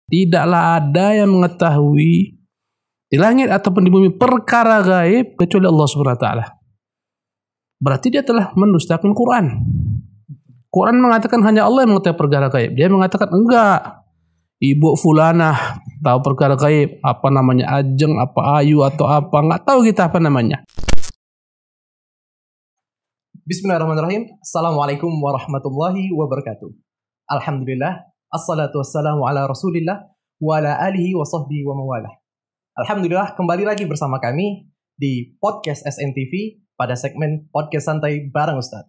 Tidaklah ada yang mengetahui di langit ataupun di bumi perkara gaib kecuali Allah Subhanahu wa taala. Berarti dia telah mendustakan Quran. Quran mengatakan hanya Allah yang mengetahui perkara gaib. Dia mengatakan enggak. Ibu fulanah tahu perkara gaib, apa namanya Ajeng, apa Ayu atau apa, enggak tahu kita apa namanya. Bismillahirrahmanirrahim. Assalamualaikum warahmatullahi wabarakatuh. Alhamdulillah. Assalatu wassalamu ala rasulillah wa ala alihi wa sahbihi wa mawalah. Alhamdulillah, kembali lagi bersama kami di Podcast SNTV pada segmen Podcast Santai bareng Ustadz.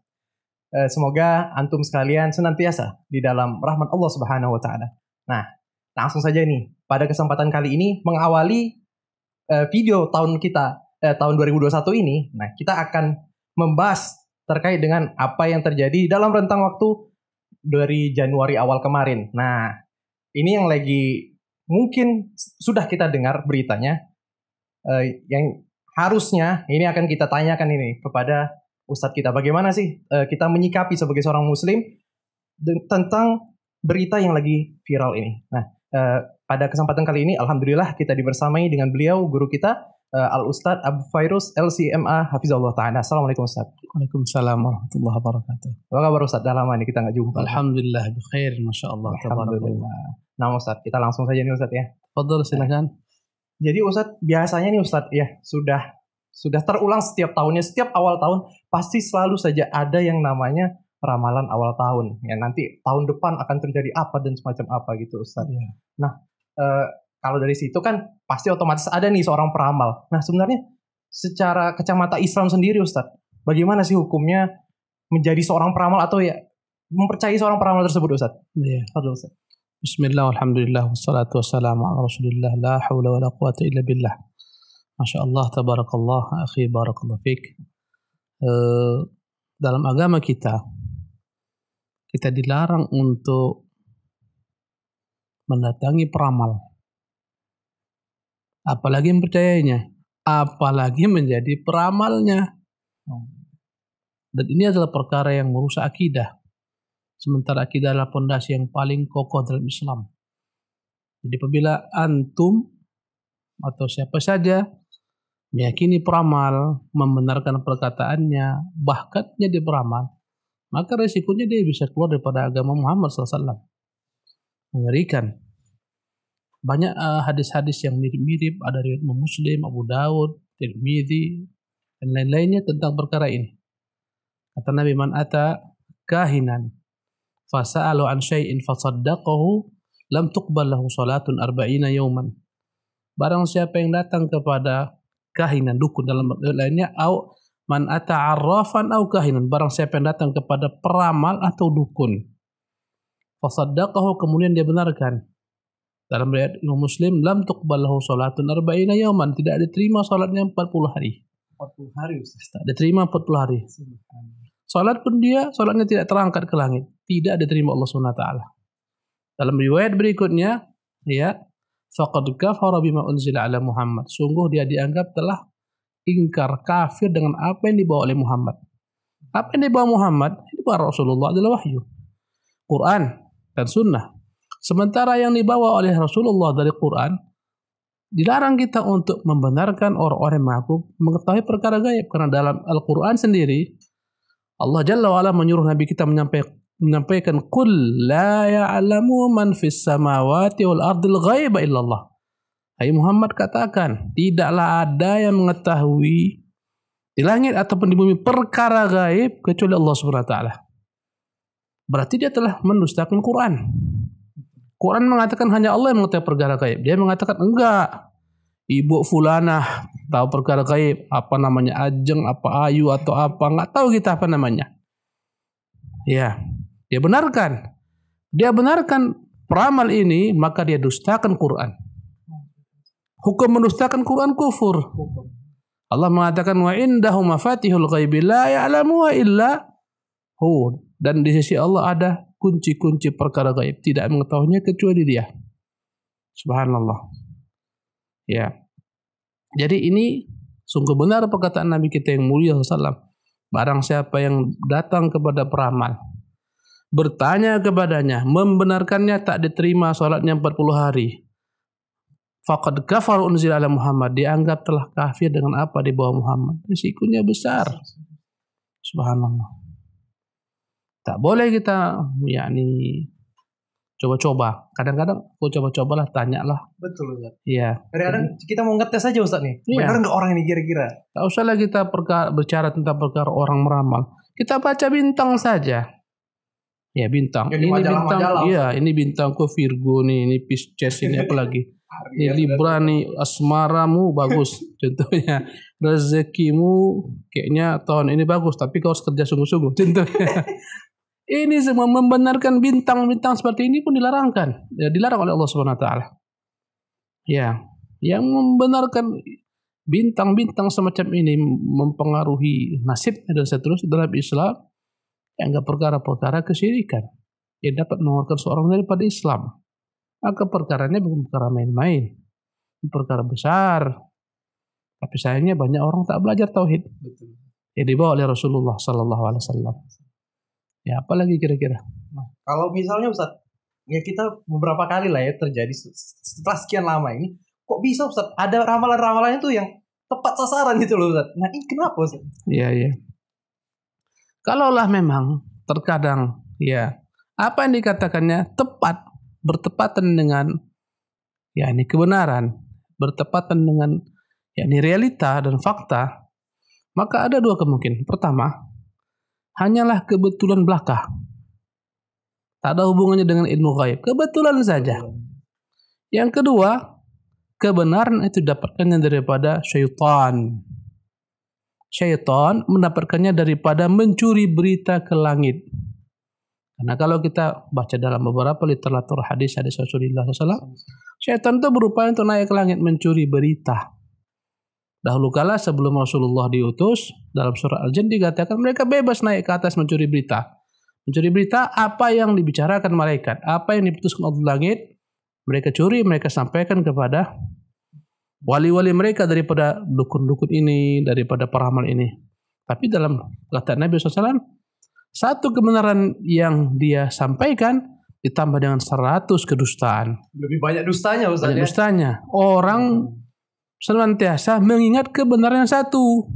Semoga antum sekalian senantiasa di dalam rahmat Allah Subhanahu wa taala. Nah, langsung saja nih, pada kesempatan kali ini mengawali video tahun kita tahun 2021 ini, nah kita akan membahas terkait dengan apa yang terjadi dalam rentang waktu dari Januari awal kemarin. Nah, ini yang lagi mungkin sudah kita dengar beritanya, yang harusnya ini akan kita tanyakan ini kepada Ustadz kita. Bagaimana sih kita menyikapi sebagai seorang muslim tentang berita yang lagi viral ini. Nah, pada kesempatan kali ini alhamdulillah kita dibersamai dengan beliau, guru kita, Al-Ustadz Abu Fairuz LCMA Hafizahullah Ta'ala. Assalamualaikum Ustadz. Waalaikumsalam warahmatullahi wabarakatuh. Apa kabar Ustadz? Dah lama nih kita nggak jumpa. Alhamdulillah bikhair, Masya Allah. Alhamdulillah. Nah Ustadz, kita langsung saja nih Ustadz ya. Fadhal, silakan. Jadi Ustadz, biasanya nih Ustadz ya sudah terulang setiap tahunnya, setiap awal tahun pasti selalu saja ada yang namanya ramalan awal tahun. Ya nanti tahun depan akan terjadi apa dan semacam apa gitu Ustadz. Ya. Nah, kalau dari situ kan pasti otomatis ada nih seorang peramal. Nah sebenarnya secara kacamata Islam sendiri Ustadz, bagaimana sih hukumnya menjadi seorang peramal atau ya mempercayai seorang peramal tersebut Ustadz? Iya. Fadhil Ustadz. Bismillah, alhamdulillah, wassalatu wassalamu ala rasulillah, la hawla wa la quwata illa billah. Masya Allah, tabarakallah, akhi, barakallah fik. Dalam agama kita dilarang untuk mendatangi peramal. Apalagi mempercayainya, apalagi menjadi peramalnya. Dan ini adalah perkara yang merusak akidah. Sementara akidah adalah pondasi yang paling kokoh dalam Islam. Jadi apabila antum atau siapa saja meyakini peramal, membenarkan perkataannya, bahkan jadi peramal, maka resikonya dia bisa keluar daripada agama Muhammad SAW. Mengerikan. Banyak hadis-hadis yang mirip-mirip, ada riwayat Muslim, Abu Daud, Tirmidzi, dan lain-lainnya tentang perkara ini. Kata Nabi, man ata kahinan fasa'alu an syai'in fasaddaqahu lam tuqbal lahu salatun arba'ina yawman. Barang siapa yang datang kepada kahinan, dukun dalam lainnya, au man ata arrafan au kahinan, barang siapa yang datang kepada peramal atau dukun, fasaddaqahu, kemudian dia benarkan, dalam riwayat Imam Muslim, lam tuqbal lahu salatun arba'ina yawman, tidak diterima salatnya 40 hari. 40 hari Ustaz. Tak diterima 40 hari. Salat pun salatnya tidak terangkat ke langit, tidak diterima Allah SWT. Dalam riwayat berikutnya, ya, faqad kafara bima unzila ala Muhammad, sungguh dia dianggap telah ingkar, kafir dengan apa yang dibawa oleh Muhammad. Apa yang dibawa Muhammad? Ini para Rasulullah adalah wahyu, Quran dan sunnah. Sementara yang dibawa oleh Rasulullah dari Quran, dilarang kita untuk membenarkan orang-orang yang mengaku mengetahui perkara gaib. Karena dalam Al-Quran sendiri, Allah Jalla wa'ala menyuruh Nabi kita menyampaikan, Qul la ya'lamu man fis samawati wal ardil ghaiba illallah. Hai Muhammad, katakan, tidaklah ada yang mengetahui di langit ataupun di bumi perkara gaib kecuali Allah Subhanahu wa taala. Berarti dia telah mendustakan Quran. Quran mengatakan hanya Allah yang mengetahui perkara gaib. Dia mengatakan enggak. Ibu fulanah tahu perkara gaib, apa namanya Ajeng, apa Ayu atau apa, enggak tahu kita apa namanya. Ya, dia benarkan. Dia benarkan peramal ini, maka dia dustakan Quran. Hukum mendustakan Quran kufur. Allah mengatakan wa indahu mafatihul ghaibi la ya'lamuha illa hu. Dan di sisi Allah ada kunci-kunci perkara gaib, tidak mengetahuinya kecuali dia. Subhanallah. Ya. Jadi ini sungguh benar perkataan Nabi kita yang mulia SAW. Barang siapa yang datang kepada peramal, bertanya kepadanya, membenarkannya, tak diterima salatnya 40 hari. Faqad kafara unzila ala Muhammad, dianggap telah kafir dengan apa di bawah Muhammad. Risikonya besar. Subhanallah. Tak boleh kita coba-coba. Kadang-kadang aku coba-cobalah, tanyalah. Betul Ustaz. Iya. Kadang-kadang kita mau ngetes aja Ustaz nih. Iya. Benar nggak orang ini kira-kira? Tak usahlah kita bicara tentang perkara orang meramal. Kita baca bintang saja. Ya, bintang. Ya, ini majalah, bintang. majalah, Iya, ini bintangku Virgo nih, ini Pisces, ini apa lagi? Ini Libra nih, asmaramu bagus. Contohnya, rezekimu kayaknya tahun ini bagus, tapi kau harus kerja sungguh-sungguh. Contohnya. Ini semua membenarkan bintang-bintang seperti ini pun dilarangkan. Ya, dilarang oleh Allah Subhanahu wa taala. Ya, yang membenarkan bintang-bintang semacam ini mempengaruhi nasibnya dan seterusnya dalam Islam, anggap perkara-perkara kesyirikan yang dapat mengeluarkan seorang daripada Islam. Maka perkaranya bukan perkara main-main, perkara besar. Tapi sayangnya banyak orang tak belajar tauhid. Betul. Yang dibawa oleh Rasulullah sallallahu alaihi wasallam. Ya, apalagi kira-kira? Nah, kalau misalnya Ustaz, ya kita beberapa kali lah ya terjadi setelah sekian lama ini, kok bisa Ustaz ada ramalan-ramalannya tuh yang tepat sasaran gitu loh Ustaz. Nah, ini kenapa Ustaz? Iya. Kalaulah memang terkadang apa yang dikatakannya tepat, bertepatan dengan ini kebenaran, bertepatan dengan ini realita dan fakta, maka ada dua kemungkinan. Pertama, hanyalah kebetulan belaka. Tak ada hubungannya dengan ilmu gaib. Kebetulan saja. Yang kedua, kebenaran itu dapatkannya daripada syaitan. Syaitan mendapatkannya daripada mencuri berita ke langit. Karena kalau kita baca dalam beberapa literatur hadis Rasulullah SAW, syaitan itu berupaya untuk naik ke langit mencuri berita. Dahulu kala sebelum Rasulullah diutus, dalam surah Al-Jin dikatakan mereka bebas naik ke atas mencuri berita. Mencuri berita apa yang dibicarakan malaikat, apa yang diputuskan Allah langit, mereka curi, mereka sampaikan kepada wali-wali mereka daripada dukun-dukun ini, daripada peramal ini. Tapi dalam kata Nabi SAW, satu kebenaran yang dia sampaikan ditambah dengan 100 kedustaan. Lebih banyak dustanya Ustaz. Banyak dustanya. Orang senantiasa mengingat kebenaran yang satu.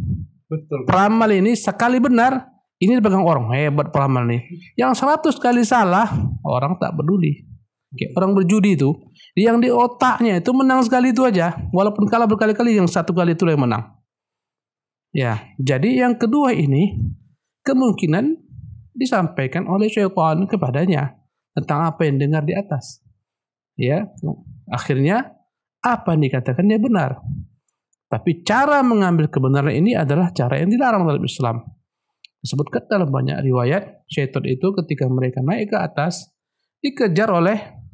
Betul. Peramal ini sekali benar, ini dipegang orang, hebat peramal nih. Yang 100 kali salah, orang tak peduli. Kayak orang berjudi itu, yang di otaknya itu menang sekali itu aja, walaupun kalah berkali-kali, yang satu kali itu yang menang. Ya, jadi yang kedua ini kemungkinan disampaikan oleh syaitan kepadanya tentang apa yang dengar di atas. Ya, akhirnya apa yang dikatakannya benar. Tapi cara mengambil kebenaran ini adalah cara yang dilarang dalam Islam. Disebutkan dalam banyak riwayat, syaitan itu ketika mereka naik ke atas dikejar oleh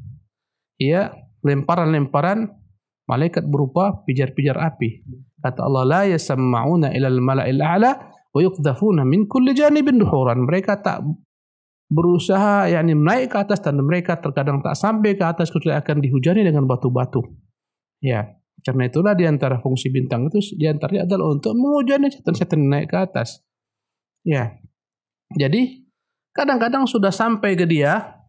lemparan-lemparan malaikat berupa pijar-pijar api. Kata Allah, la yasammauna ilal mala'il a'la wa yuqdhafuna min kulli janibin duhuran. Mereka tak berusaha naik ke atas, dan mereka terkadang tak sampai ke atas kecuali akan dihujani dengan batu-batu. Ya, karena itulah di antara fungsi bintang itu di antaranya adalah untuk menghujani setan-setan naik ke atas. Ya. Jadi kadang-kadang sudah sampai ke dia,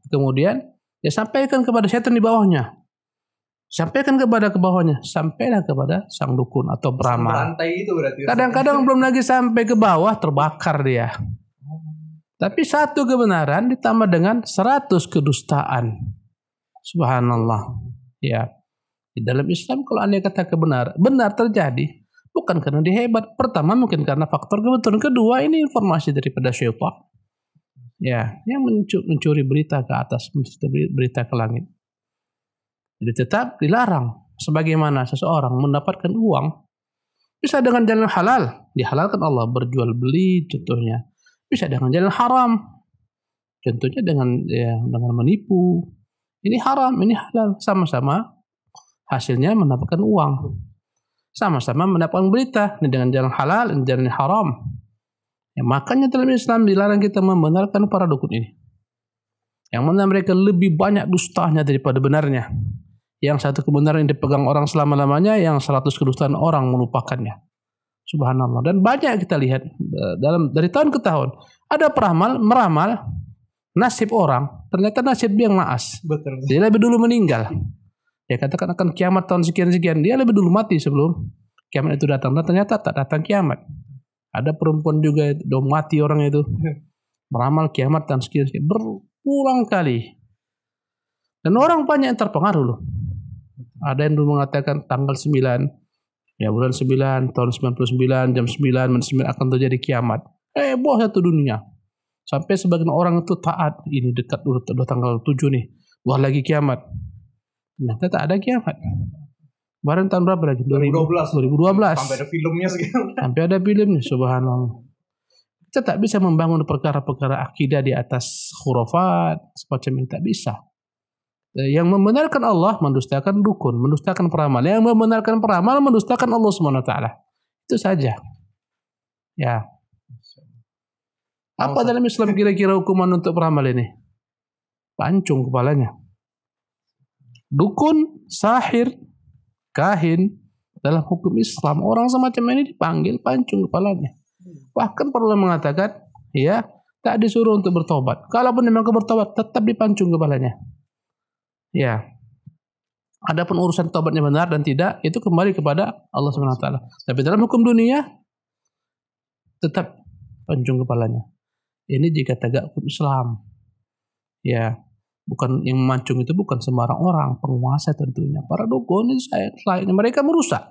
kemudian sampaikan kepada setan di bawahnya. Sampaikan kepada ke bawahnya, sampailah kepada sang dukun atau beramal. Kadang-kadang belum lagi sampai ke bawah terbakar dia. Tapi satu kebenaran ditambah dengan 100 kedustaan. Subhanallah. Ya, di dalam Islam kalau anda kata benar terjadi, bukan karena dia hebat. Pertama mungkin karena faktor kebetulan. Kedua ini informasi daripada syaitan. Ya, yang mencuri berita ke atas, mencuri berita ke langit. Jadi tetap dilarang. Sebagaimana seseorang mendapatkan uang bisa dengan jalan halal, dihalalkan Allah, berjual beli contohnya. Bisa dengan jalan haram, contohnya dengan menipu. Ini haram, ini halal. Sama-sama hasilnya mendapatkan uang. Sama-sama mendapatkan berita. Ini dengan jalan halal, ini jalan haram. Ya, makanya dalam Islam dilarang kita membenarkan para dukun ini. Yang mana mereka lebih banyak dustanya daripada benarnya. Yang satu kebenaran yang dipegang orang selama-lamanya, yang 100 kedustaan orang melupakannya. Subhanallah. Dan banyak kita lihat dari tahun ke tahun Ada peramal meramal nasib orang, ternyata nasib dia yang naas. Betul. Dia lebih dulu meninggal. Dia katakan akan kiamat tahun sekian-sekian, dia lebih dulu mati sebelum kiamat itu datang. Dan ternyata tak datang kiamat. Ada perempuan juga udah mati orang itu, meramal kiamat tahun sekian-sekian berulang kali. Dan orang banyak yang terpengaruh loh. Ada yang dulu mengatakan tanggal 9, ya bulan 9, tahun 99, jam 9, menit 9 akan terjadi kiamat. Heboh satu dunia. Sampai sebagian orang itu taat. Ini dekat udah tanggal 7 nih. Wah lagi kiamat. Ternyata tak ada kiamat. Kemarin tahun berapa lagi? 2012. Sampai ada filmnya sekarang. Sampai ada filmnya, subhanallah. Kita tak bisa membangun perkara-perkara akidah di atas khurafat. Semacam ini tak bisa. Yang membenarkan Allah mendustakan dukun, mendustakan peramal. Yang membenarkan peramal mendustakan Allah SWT. Itu saja. Ya. Apa dalam Islam kira-kira hukuman untuk peramal ini? Pancung kepalanya. Dukun, sahir, kahin, dalam hukum Islam orang semacam ini dipanggil pancung kepalanya. Bahkan perlu mengatakan, ya, tak disuruh untuk bertobat. Kalaupun memang bertobat, tetap dipancung kepalanya. Ya. Adapun urusan tobatnya benar dan tidak, itu kembali kepada Allah SWT. Tapi dalam hukum dunia, tetap pancung kepalanya. Ini jika tegak hukum Islam. Ya, bukan yang memancung itu bukan sembarang orang, penguasa tentunya. Para dukun itu selainnya mereka merusak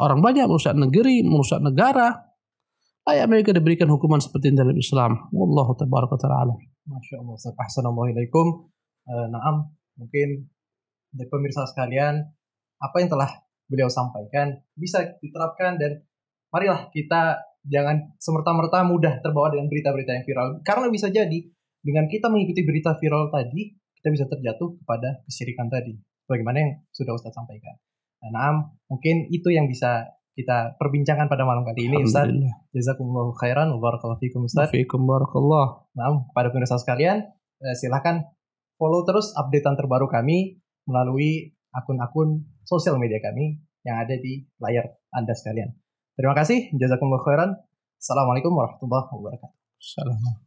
orang banyak, merusak negeri, merusak negara. Layak mereka diberikan hukuman seperti ini dalam Islam. Wallahu tabaraka ta'ala. Masya Allah. Assalamualaikum. Naam, mungkin dari pemirsa sekalian, apa yang telah beliau sampaikan bisa diterapkan, dan marilah kita jangan semerta-merta mudah terbawa dengan berita-berita yang viral. Karena bisa jadi dengan kita mengikuti berita viral tadi, kita bisa terjatuh kepada kesyirikan tadi. Bagaimana yang sudah Ustaz sampaikan. Nah, mungkin itu yang bisa kita perbincangkan pada malam kali ini, Ustaz. Jazakumullahu khairan wa barakallahu fikum, Ustaz. Fiikum barakallah. Nah, pada pemirsa sekalian, silakan follow terus updatean terbaru kami melalui akun-akun sosial media kami yang ada di layar Anda sekalian. Terima kasih. Jazakumullahu khairan. Assalamualaikum warahmatullahi wabarakatuh. Salam.